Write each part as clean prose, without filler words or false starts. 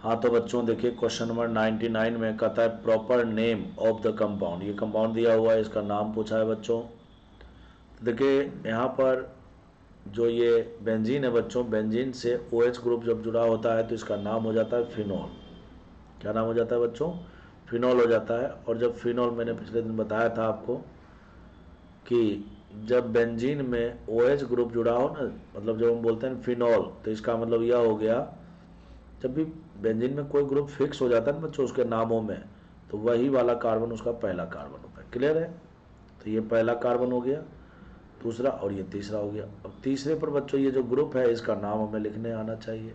हाँ तो बच्चों देखिए क्वेश्चन नंबर 99 में कहता है proper name of the compound. ये कंपाउंड दिया हुआ है, इसका नाम पूछा है बच्चों। तो देखिए यहाँ पर जो ये बेंजीन है बच्चों, बेंजीन से OH ग्रुप जब जुड़ा होता है तो इसका नाम हो जाता है फिनॉल। क्या नाम हो जाता है बच्चों? फिनॉल हो जाता है। और जब फिनॉल, मैंने पिछले दिन बताया था आपको कि जब बेंजीन में OH ग्रुप जुड़ा हो ना, मतलब जब हम बोलते हैं फिनॉल, तो इसका मतलब यह हो गया जब भी बेंजीन में कोई ग्रुप फिक्स हो जाता है ना बच्चों उसके नामों में, तो वही वाला कार्बन उसका पहला कार्बन होता है। क्लियर है? तो ये पहला कार्बन हो गया, दूसरा और ये तीसरा हो गया। अब तीसरे पर बच्चों ये जो ग्रुप है इसका नाम हमें लिखने आना चाहिए,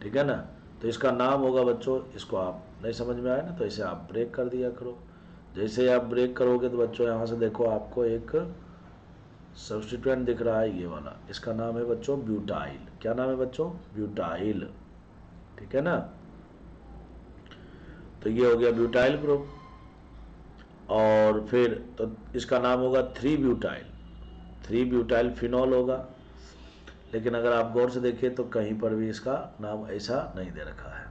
ठीक है ना। तो इसका नाम होगा बच्चों, इसको आप नहीं समझ में आए ना तो इसे आप ब्रेक कर दिया करो। जैसे आप ब्रेक करोगे तो बच्चों यहाँ से देखो आपको एक सब्स्टिट्यूएंट दिख रहा है, ये वाला। इसका नाम है बच्चों ब्यूटाइल। क्या नाम है बच्चों? ब्यूटाइल, ठीक है ना। तो ये हो गया ब्यूटाइल ग्रुप। और फिर तो इसका नाम होगा 3 ब्यूटाइल। 3 ब्यूटाइल फिनॉल होगा। लेकिन अगर आप गौर से देखिए तो कहीं पर भी इसका नाम ऐसा नहीं दे रखा है।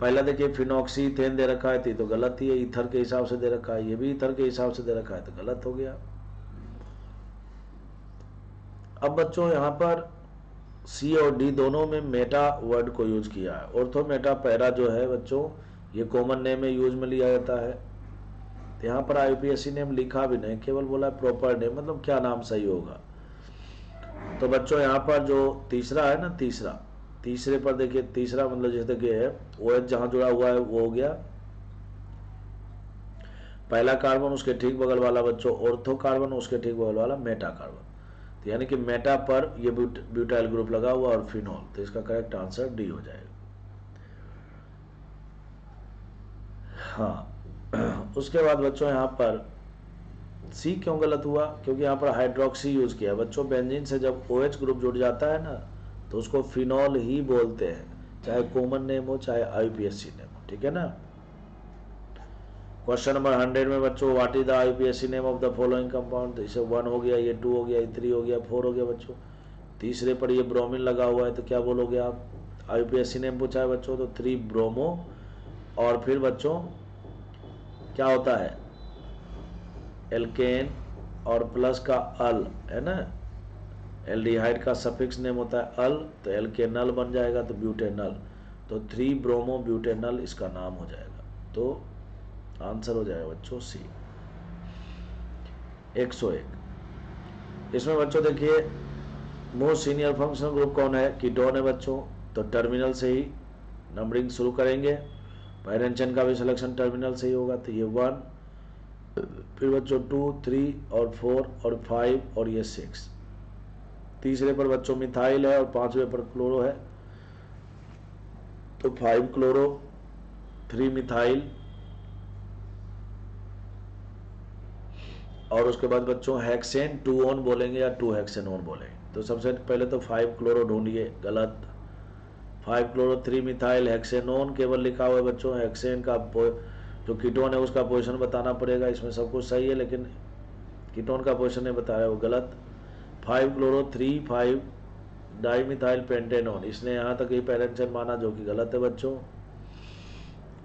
पहला देखिए फिनॉक्सीथेन दे रखा है तो ये तो गलत ही है, ईथर के हिसाब से दे रखा है। ये भी ईथर के हिसाब से दे रखा है तो गलत हो गया। अब बच्चों यहाँ पर सी और डी दोनों में मेटा वर्ड को यूज किया है। ऑर्थो मेटा पैरा जो है बच्चों ये कॉमन नेम में यूज में लिया जाता है। तो यहाँ पर IUPAC नेम लिखा भी नहीं, केवल बोला प्रॉपर नेम, मतलब क्या नाम सही होगा। तो बच्चों यहाँ पर जो तीसरा है ना, तीसरे पर देखिए, तीसरा मतलब जैसे देखिए OH जहां जुड़ा हुआ है वो हो गया पहला कार्बन, उसके ठीक बगल वाला बच्चों ऑर्थो कार्बन, उसके ठीक बगल वाला मेटा कार्बन। तो यानी कि मेटा पर ये ब्यूटाइल ग्रुप लगा हुआ और फिनॉल, तो इसका करेक्ट आंसर डी हो जाएगा। हाँ उसके बाद बच्चों यहाँ पर सी क्यों गलत हुआ? क्योंकि यहाँ पर हाइड्रोक्सी यूज किया बच्चों। बेंजीन से जब OH ग्रुप जुड़ जाता है ना तो उसको फिनॉल ही बोलते हैं, चाहे कॉमन नेम हो चाहे IUPAC नेम हो, ठीक है ना। क्वेश्चन नंबर 100 में बच्चों what is the IUPAC name of the following compound. तो इसे 1 हो गया, ये 2 हो गया, ये 3 हो गया, 4 हो गया बच्चों। तीसरे पर ये ब्रोमीन लगा हुआ है तो क्या बोलोगे आप? IUPAC नेम पूछा है बच्चों तो 3 ब्रोमो। और फिर बच्चों क्या होता है? एल्केन और प्लस का अल है ना, एल्डिहाइड का सफिक्स नेम होता है अल, तो एल्केनल बन जाएगा तो ब्यूटेनल। तो 3 ब्रोमो ब्यूटेनल इसका नाम हो जाएगा। तो आंसर हो जाएगा बच्चों सी 101। इसमें बच्चों देखिए मोस्ट सीनियर फंक्शनल ग्रुप कौन है? कीटोन है बच्चों। तो टर्मिनल से ही नंबरिंग शुरू करेंगे। पैरेंचन का भी सिलेक्शन टर्मिनल से ही होगा। तो ये 1, फिर बच्चों 2, 3 और 4 और 5 और ये 6। तीसरे पर बच्चों मिथाइल है और 5वें पर क्लोरो है। तो 5 क्लोरो, 3 मिथाइल और उसके बाद बच्चों हेक्सेन 2 ऑन बोलेंगे या 2 हेक्सेनोन बोलेंगे। तो सबसे पहले तो 5 क्लोरो ढूंढिए, गलत। 5 क्लोरो 3 मिथाइल हेक्सेनोन केवल लिखा हुआ है बच्चों। हेक्सेन का जो कीटोन है उसका पोजीशन बताना पड़ेगा। इसमें सब कुछ सही है लेकिन कीटोन का पोजीशन नहीं बता रहा है, वो गलत। 5 क्लोरो 3 5 डाइमिथाइल पेंटेनोन, इसने यहाँ तक ही पैरेंचन माना जो कि गलत है बच्चों।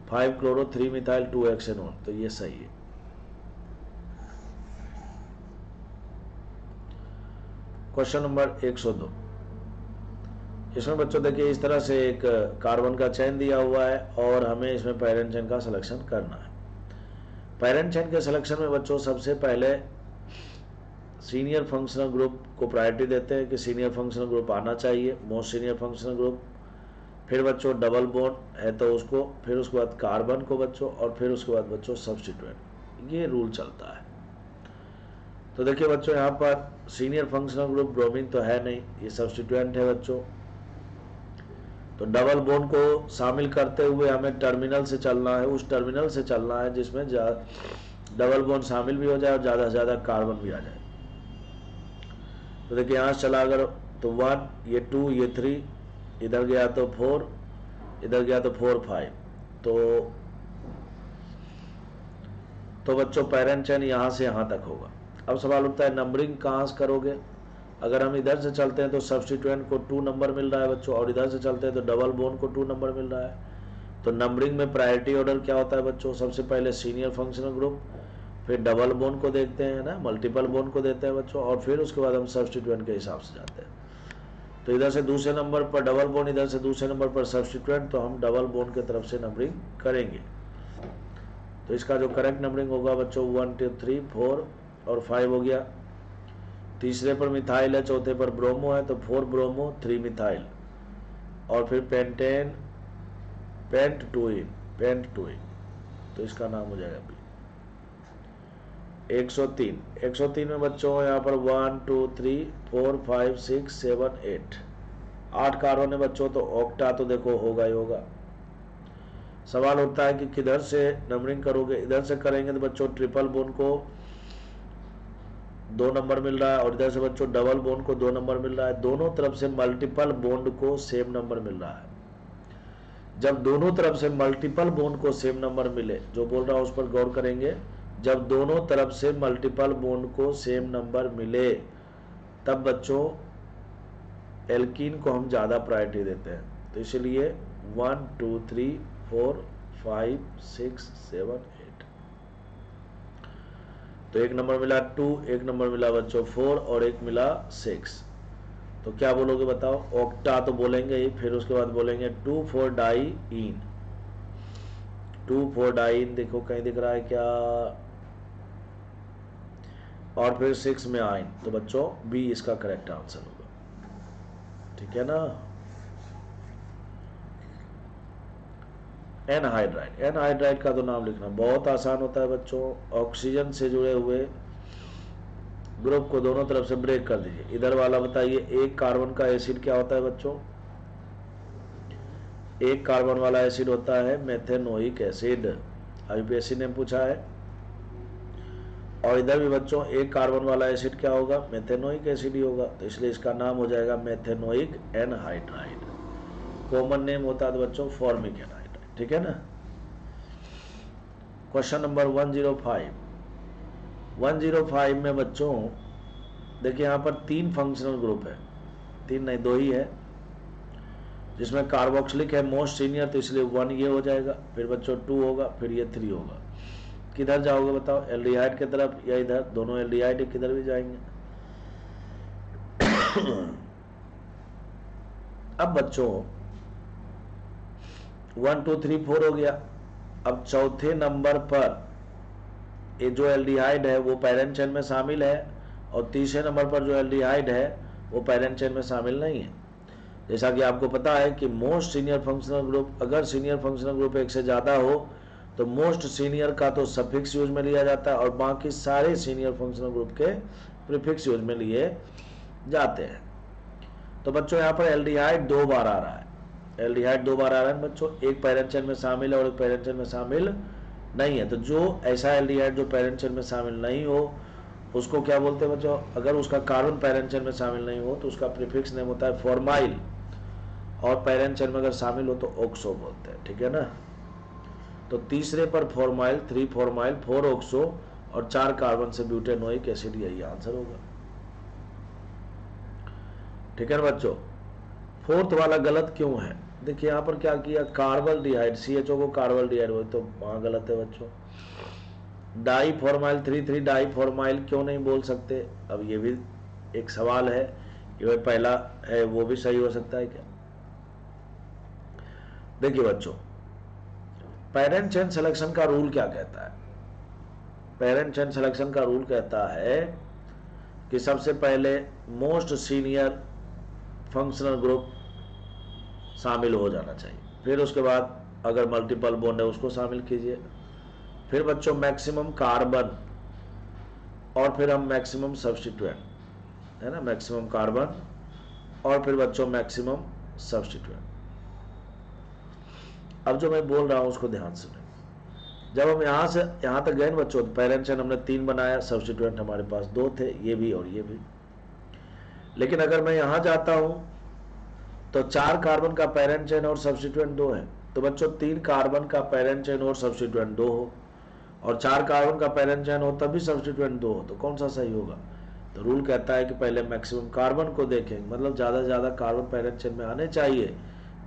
5 क्लोरो 3 मिथाइल 2 हेक्सेनोन, तो ये सही है। Question number 102। इसमें बच्चों देखिए इस तरह से एक कार्बन का चेन दिया हुआ है और हमें इसमें पैरेंट चेन का सिलेक्शन करना है। पैरेंट चेन के सिलेक्शन में बच्चों सबसे पहले सीनियर फंक्शनल ग्रुप को प्रायोरिटी देते हैं कि सीनियर फंक्शनल ग्रुप आना चाहिए, मोस्ट सीनियर फंक्शनल ग्रुप। फिर बच्चों डबल बॉन्ड है तो उसको, फिर उसके बाद कार्बन को बच्चों, और फिर उसके बाद बच्चों सब्स्टिट्यूएंट। ये रूल चलता है। तो देखिए बच्चों यहाँ पर सीनियर फंक्शनल ग्रुप ब्रोमीन तो है नहीं, ये सब्स्टिट्यूएंट है बच्चों। तो डबल बॉन्ड को शामिल करते हुए हमें टर्मिनल से चलना है, उस टर्मिनल से चलना है जिसमें डबल बॉन्ड शामिल भी हो जाए और ज़्यादा से ज़्यादा कार्बन भी आ जाए। तो देखिए यहाँ से चला अगर तो 1, ये 2, ये 3, इधर गया तो 4, इधर गया तो 4 5। तो बच्चों पैरेंट चेन यहाँ से यहाँ तक होगा। अब सवाल उठता है नंबरिंग कहाँ से करोगे? अगर हम इधर से चलते हैं तो सब्स्टिट्यूएंट को 2 नंबर मिल रहा है बच्चों, और इधर से चलते हैं तो डबल बोन को 2 नंबर मिल रहा है। तो नंबरिंग में प्रायोरिटी ऑर्डर क्या होता है बच्चों, सबसे पहले सीनियर फंक्शनल ग्रुप, फिर डबल बोन को देखते हैं ना, मल्टीपल बोन को देते हैं बच्चों, और फिर उसके बाद हम सब्स्टिट्यूएंट के हिसाब से जाते हैं। तो इधर से दूसरे नंबर पर डबल बोन, इधर से दूसरे नंबर पर सब्स्टिट्यूएंट, तो हम डबल बोन की तरफ से नंबरिंग करेंगे। तो इसका जो करेक्ट नंबरिंग होगा बच्चों 1 2 3 4 और 5 हो गया। तीसरे पर मिथाइल है, चौथे पर ब्रोमो है, तो 4 ब्रोमो 3 मिथाइल, और फिर पेंटेन पेंट टूइन, तो इसका नाम हो जाएगा बी। 103 में बच्चों यहाँ पर 1 2 3 4 5 6 7 8 कार्बन है बच्चों, तो ऑक्टा तो देखो होगा ही होगा। सवाल होता है कि किधर से नंबरिंग करोगे, इधर से करेंगे तो बच्चों ट्रिपल बोन को 2 नंबर मिल रहा है, और इधर से बच्चों डबल बोन को 2 नंबर मिल रहा है। दोनों तरफ से मल्टीपल बॉन्ड को सेम नंबर मिल रहा है। जब दोनों तरफ से मल्टीपल बॉन्ड को सेम नंबर मिले, जो बोल रहा हूं उस पर गौर करेंगे, जब दोनों तरफ से मल्टीपल बॉन्ड को सेम नंबर मिले तब बच्चों एल्कीन को हम ज्यादा प्रायोरिटी देते हैं। तो इसलिए 1 2 3 4 5 6 7 8, तो एक नंबर मिला 2, एक नंबर मिला बच्चों 4 और एक मिला 6। तो क्या बोलोगे बताओ, ऑक्टा तो बोलेंगे ही, फिर उसके बाद बोलेंगे 2,4 डाइईन। 2,4 डाइईन देखो कहीं दिख रहा है क्या, और फिर 6 में आइन, तो बच्चों बी इसका करेक्ट आंसर होगा। ठीक है ना। एनहाइड्राइड का तो नाम लिखना बहुत आसान होता है बच्चों। ऑक्सीजन से जुड़े हुए ग्रुप को दोनों तरफ से ब्रेक कर दीजिए। इधर वाला बताइए, एक कार्बन का एसिड क्या होता है बच्चों, एक कार्बन वाला एसिड होता है मेथेनोइक एसिड, यूपीएससी ने पूछा है। और इधर भी बच्चों एक कार्बन वाला एसिड क्या होगा, मेथेनोइक एसिड ही होगा, तो इसलिए इसका नाम हो जाएगा मेथेनोइक एनहाइड्राइड। कॉमन नेम होता है बच्चों फॉर्मिक एनहाइड्राइड। ठीक है ना। क्वेश्चन नंबर 105 में बच्चों देखिए यहाँ पर 3 फंक्शनल ग्रुप है, 3 नहीं 2 ही है, जिसमें कार्बोक्सिलिक है मोस्ट सीनियर, तो इसलिए 1 ये हो जाएगा, फिर बच्चों 2 होगा, फिर ये 3 होगा। किधर जाओगे बताओ, एल्डिहाइड की तरफ या इधर, दोनों एल्डिहाइड किधर भी जाएंगे। अब बच्चों 1 2 3 4 हो गया। अब चौथे नंबर पर ये जो एल्डिहाइड है वो पैरेंट चेन में शामिल है, और तीसरे नंबर पर जो एल्डिहाइड है वो पैरेंट चेन में शामिल नहीं है। जैसा कि आपको पता है कि मोस्ट सीनियर फंक्शनल ग्रुप, अगर सीनियर फंक्शनल ग्रुप एक से ज्यादा हो तो मोस्ट सीनियर का तो सफिक्स यूज में लिया जाता है, और बाकी सारे सीनियर फंक्शनल ग्रुप के प्रीफिक्स यूज में लिए जाते हैं। तो बच्चों यहाँ पर एल्डिहाइड 2 बार आ रहा है, एल्डिहाइड 2 बार आ रहा है बच्चों, एक पैरेंट चेन में शामिल है और एक पैरेंट चेन में शामिल नहीं है। तो जो ऐसा एल्डिहाइड जो पैरेंट चेन में शामिल नहीं हो उसको क्या बोलते हैं बच्चों, अगर उसका कार्बन पैरेंट चेन में शामिल नहीं हो तो उसका प्रीफिक्स नेम होता है फॉर्माइल, और पैरेंट चेन में अगर शामिल हो तो ऑक्सो बोलते हैं। ठीक है ना। तो तीसरे पर फॉर्माइल, 3 फॉर्माइल, 4 ऑक्सो और 4 कार्बन से ब्यूटेनोइक एसिड, यही आंसर होगा। ठीक है ना बच्चों। फोर्थ वाला गलत क्यों है, देखिए यहाँ पर क्या किया, कार्बल डिहाइड, CHO को कार्बल डिहाइड, वो तो वहां गलत है बच्चों। डाई फॉर्माइल 3 डाई फॉर्माइल क्यों नहीं बोल सकते, अब ये भी एक सवाल है, ये पहला है वो भी सही हो सकता है क्या। देखिए बच्चों, पेरेंट चेन सिलेक्शन का रूल क्या कहता है, पेरेंट चेन सिलेक्शन का रूल कहता है कि सबसे पहले मोस्ट सीनियर फंक्शनल ग्रुप शामिल हो जाना चाहिए, फिर उसके बाद अगर मल्टीपल बॉन्ड है उसको शामिल कीजिए, फिर बच्चों मैक्सिमम कार्बन, और फिर हम मैक्सिमम सब्स्टिट्यूएंट है ना, मैक्सिमम कार्बन और फिर बच्चों मैक्सिमम सब्स्टिट्यूएंट। अब जो मैं बोल रहा हूं उसको ध्यान सुने। जब हम यहां से यहां तक गए ना बच्चों, पैरेंट चेन हमने 3 बनाया, सब्स्टिट्यूएंट हमारे पास 2 थे, ये भी और ये भी। लेकिन अगर मैं यहां जाता हूं तो 4 कार्बन का पैरेंट चेन और सब्स्टिट्यूएंट 2 है, तो बच्चों 3 कार्बन का पैरेंट चेन और सब्स्टिट्यूएंट 2 हो, और 4 कार्बन का पैरेंट चेन हो तभी सब्स्टिट्यूएंट 2 हो, तो कौन सा सही होगा, तो रूल कहता है कि पहले मैक्सिमम कार्बन को देखेंगे, मतलब ज़्यादा से ज़्यादा कार्बन पेरेंट चेन में आने चाहिए।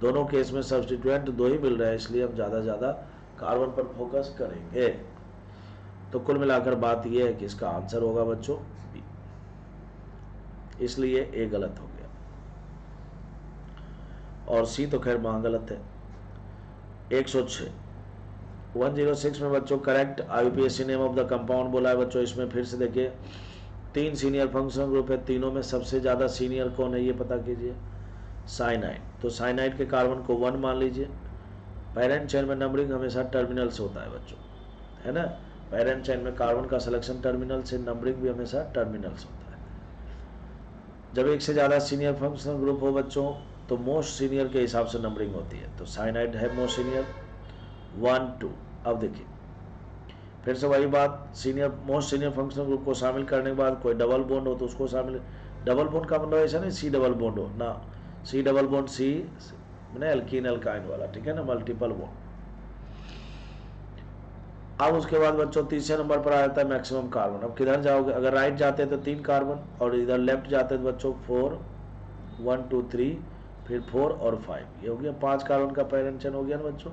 दोनों केस में सब्स्टिट्यूएंट 2 ही मिल रहे हैं, इसलिए हम ज़्यादा से ज़्यादा कार्बन पर फोकस करेंगे। तो कुल मिलाकर बात यह है कि इसका आंसर होगा बच्चों बी, इसलिए ए गलत हो गया और सी तो खैर वहां गलत है। 106 106 में बच्चों correct IUPAC name of the compound बोला है बच्चों। इसमें फिर से देखिए 3 सीनियर फंक्शनल ग्रुप है, तीनों में सबसे ज्यादा सीनियर कौन है ये पता कीजिए, साइनाइड। तो साइनाइड के कार्बन को 1 मान लीजिए। पेरेंट चेन में नंबरिंग हमेशा टर्मिनल से होता है बच्चों, है ना। पेरेंट चेन में कार्बन का सिलेक्शन टर्मिनल से, नंबरिंग भी हमेशा टर्मिनल से होता है। जब एक से ज्यादा सीनियर फंक्शनल ग्रुप हो बच्चों तो मोस्ट सीनियर के हिसाब से नंबरिंग होती है। तो साइनाइड है मोस्ट सीनियर 1 2। अब देखिए फिर से वही बात, senior most senior functional group को शामिल करने के बाद कोई डबल बॉन्ड हो तो उसको शामिल, डबल बॉन्ड का मतलब ऐसा नहीं सी डबल बॉन्ड हो ना, सी डबल बॉन्ड सी मैंने एल्कीन एल्काइन वाला, ठीक है ना, मल्टीपल बॉन्ड। अब उसके बाद बच्चों तीसरे नंबर पर आ जाता है मैक्सिमम कार्बन। अब किधर जाओगे, अगर राइट जाते हैं तो 3 कार्बन और इधर लेफ्ट जाते हैं तो बच्चों 4 1 2 3 फिर 4 और 5, ये हो गया 5 कार्बन का पेरेंट चेन हो गया ना बच्चों।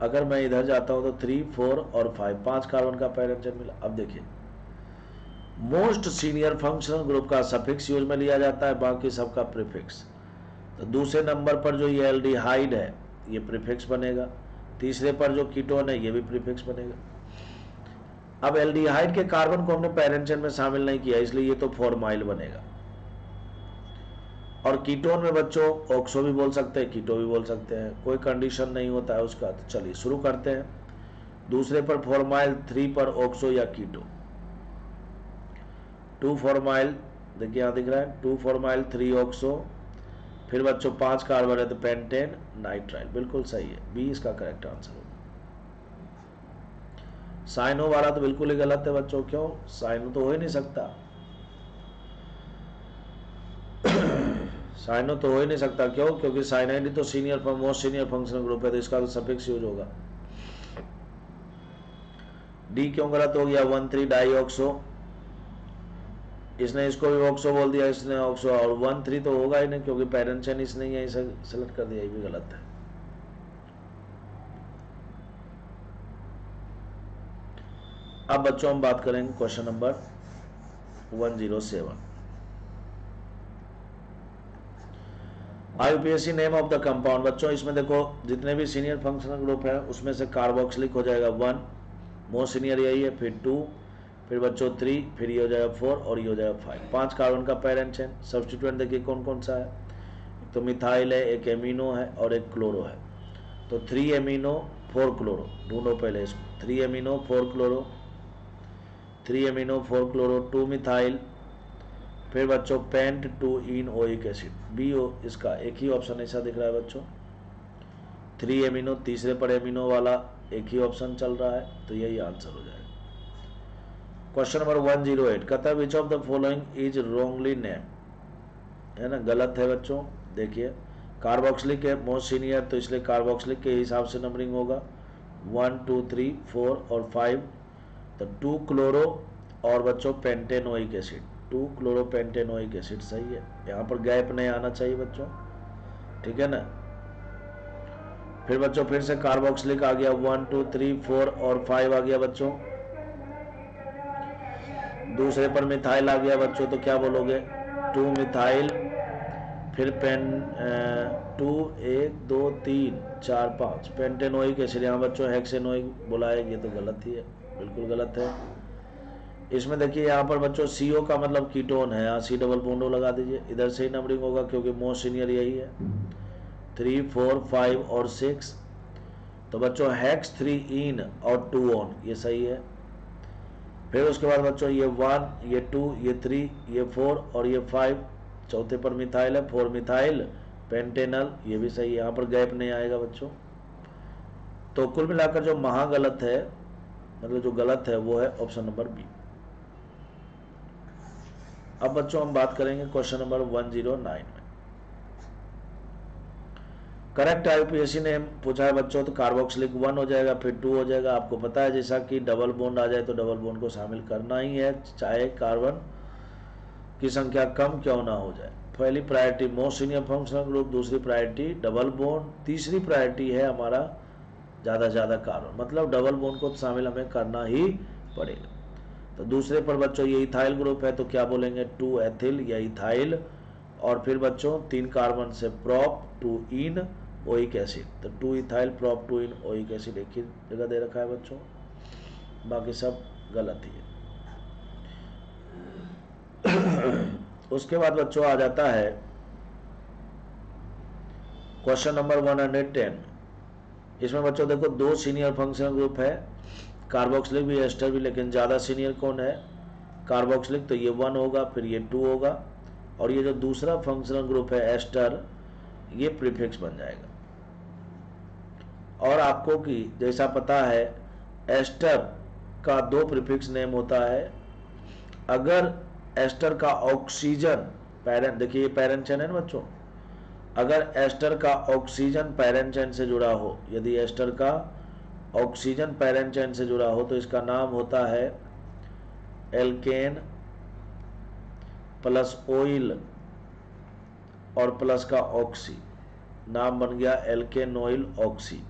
अगर मैं इधर जाता हूं तो 3 4 और 5, 5 कार्बन का पेरेंट चेन मिला। अब देखिए मोस्ट सीनियर फंक्शनल ग्रुप का सफिक्स यूज में लिया जाता है, बाकी सबका प्रीफिक्स। तो दूसरे नंबर पर जो ये एल्डिहाइड है ये प्रीफिक्स बनेगा, तीसरे पर जो कीटोन है ये भी प्रीफिक्स बनेगा। अब एल्डिहाइड के कार्बन को हमने पेरेंट चेन में शामिल नहीं किया, इसलिए ये तो फॉर्माइल बनेगा। और कीटोन में बच्चों ऑक्सो भी बोल सकते हैं, कीटो भी बोल सकते हैं, कोई कंडीशन नहीं होता है उसका। तो चलिए शुरू करते हैं। दूसरे पर फॉर्माइल, 3 पर ऑक्सो या कीटो। 2 फॉर्माइल देखिए यहाँ दिख रहा है, 2 फॉर्माइल 3 ऑक्सो, फिर बच्चों 5 कार्बन है तो पेंटेन नाइट्राइल, बिल्कुल सही है, बी इसका करेक्ट आंसर होगा। साइनो वाला तो बिल्कुल ही गलत है बच्चों, क्यों, साइनो तो हो ही नहीं सकता, साइनो तो हो ही नहीं सकता, क्यों, क्योंकि साइनाइड तो senior most senior functional group है, तो इसका तो सफिक्स यूज होगा। डी क्यों गलत हो गया, 1 3 डाईऑक्सो, इसने इसको भी ऑक्सो बोल दिया, इसने ऑक्सो, और 1 3 तो होगा ही नहीं क्योंकि पेरेंट चेन इसने यही सेलेक्ट कर दिया, ये भी गलत है। अब बच्चों हम बात करेंगे question number 107। IUPAC name of the compound. बच्चों इसमें देखो जितने भी सीनियर फंक्शनल ग्रुप है उसमें से कार्बोक्सिलिक हो जाएगा 1, मोस्ट सीनियर यही है, फिर 2, फिर बच्चों 3, फिर ये हो जाएगा 4 और ये हो जाएगा 5, 5 कार्बन का पेरेंट चेन। सब्स्टिट्यूएंट देखिए कौन कौन सा है, एक तो मिथाइल है, एक एमिनो है और एक क्लोरो है। तो 3 एमिनो 4 क्लोरो, ढूंढो पहले इसको, 3 amino 4 chloro, 3 amino 4 chloro, 2 methyl, फिर बच्चों पेंट 2 इन ओइक एसिड, बी इसका एक ही ऑप्शन ऐसा दिख रहा है बच्चों। 3 एमिनो, तीसरे पर एमिनो वाला एक ही ऑप्शन चल रहा है, तो यही आंसर हो जाएगा। क्वेश्चन नंबर 108 कहता है which of the following is wrongly name, है ना, गलत है बच्चों। देखिए कार्बोक्सिलिक है मोस्ट सीनियर, तो इसलिए कार्बोक्सिलिक के हिसाब से नंबरिंग होगा 1 2 3 4 और 5। तो 2 क्लोरो और बच्चों पेंटेनोइक एसिड, 2 क्लोरोपेंटेनोइक एसिड सही है, यहाँ पर गैप नहीं आना चाहिए बच्चों, ठीक है ना। फिर बच्चों फिर से कार्बोक्सिलिक आ गया, 1 2 3 4 और 5 आ गया बच्चों। दूसरे पर मिथाइल आ गया बच्चों, तो क्या बोलोगे, 2 मिथाइल, फिर 2 1 2 3 4 5 पेंटेनोइक एसिड, यहाँ बच्चों हेक्सेनोइक बोला है, ये तो गलत ही है, बिल्कुल गलत है। इसमें देखिए यहाँ पर बच्चों CO का मतलब कीटोन है, यहाँ C डबल बॉन्डो लगा दीजिए, इधर से ही नंबरिंग होगा क्योंकि मोस्ट सीनियर यही है। 3 4 5 और 6, तो बच्चों हेक्स 3 इन और 2 ऑन, ये सही है। फिर उसके बाद बच्चों ये 1 ये 2 ये 3 ये 4 और ये 5, चौथे पर मिथाइल है, 4 मिथाइल पेंटेनल, ये भी सही है, यहाँ पर गैप नहीं आएगा बच्चों। तो कुल मिलाकर जो महागलत है, मतलब जो गलत है वो है ऑप्शन नंबर बी। अब बच्चों हम बात करेंगे क्वेश्चन नंबर 109 में। करेक्ट आईयूपीएसी नेम पूछा है बच्चों तो कार्बोक्सिलिक 1 हो जाएगा, फिर 2 हो जाएगा। आपको पता है जैसा कि डबल बॉन्ड आ जाए तो डबल बॉन्ड को शामिल करना ही है, चाहे कार्बन की संख्या कम क्यों ना हो जाए। पहली priority most senior functional group, दूसरी प्रायोरिटी डबल बॉन्ड, तीसरी प्रायोरिटी है हमारा ज़्यादा से ज़्यादा कार्बन, मतलब डबल बॉन्ड को शामिल हमें करना ही पड़ेगा। तो दूसरे पर बच्चों ये इथाइल ग्रुप है तो क्या बोलेंगे 2 एथिल या इथाइल, और फिर बच्चों 3 कार्बन से प्रोप 2 इन ओइक एसिड, तो 2 इथाइल प्रोप 2 इन ओइक एसिड एक ही जगह दे रखा है बच्चों, बाकी सब गलत ही है। उसके बाद बच्चों आ जाता है क्वेश्चन नंबर 110। इसमें बच्चों देखो 2 सीनियर फंक्शनल ग्रुप है, कार्बोक्सिलिक भी एस्टर भी, लेकिन ज़्यादा सीनियर कौन है कार्बोक्सिलिक, तो ये 1 होगा, फिर ये 2 होगा, और ये जो दूसरा फंक्शनल ग्रुप है एस्टर ये प्रीफिक्स बन जाएगा। और आपको कि जैसा पता है एस्टर का 2 प्रीफिक्स नेम होता है। अगर एस्टर का ऑक्सीजन पैरेंट, देखिए ये पैरेंट चेन है ना बच्चों, अगर एस्टर का ऑक्सीजन पैरेंट चेन से जुड़ा हो, यदि एस्टर का ऑक्सीजन पैरेंट चेन से जुड़ा हो तो इसका नाम होता है एल्केन प्लस ऑयल और प्लस का ऑक्सी, नाम बन गया एल्केनोइल ऑक्सी,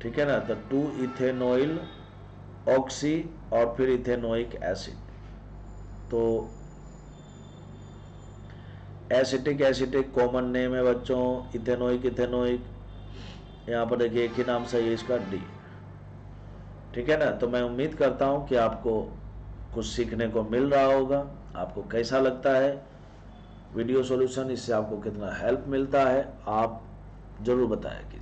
ठीक है ना। तो 2 इथेनोइल ऑक्सी और फिर इथेनोइक एसिड, तो एसिटिक एसिटिक कॉमन नेम है बच्चों, इथेनोइक इथेनोइक, यहाँ पर देखिए एक ही नाम सही है इसका डी, ठीक है ना। तो मैं उम्मीद करता हूँ कि आपको कुछ सीखने को मिल रहा होगा। आपको कैसा लगता है वीडियो सॉल्यूशन, इससे आपको कितना हेल्प मिलता है आप जरूर बताएंगे।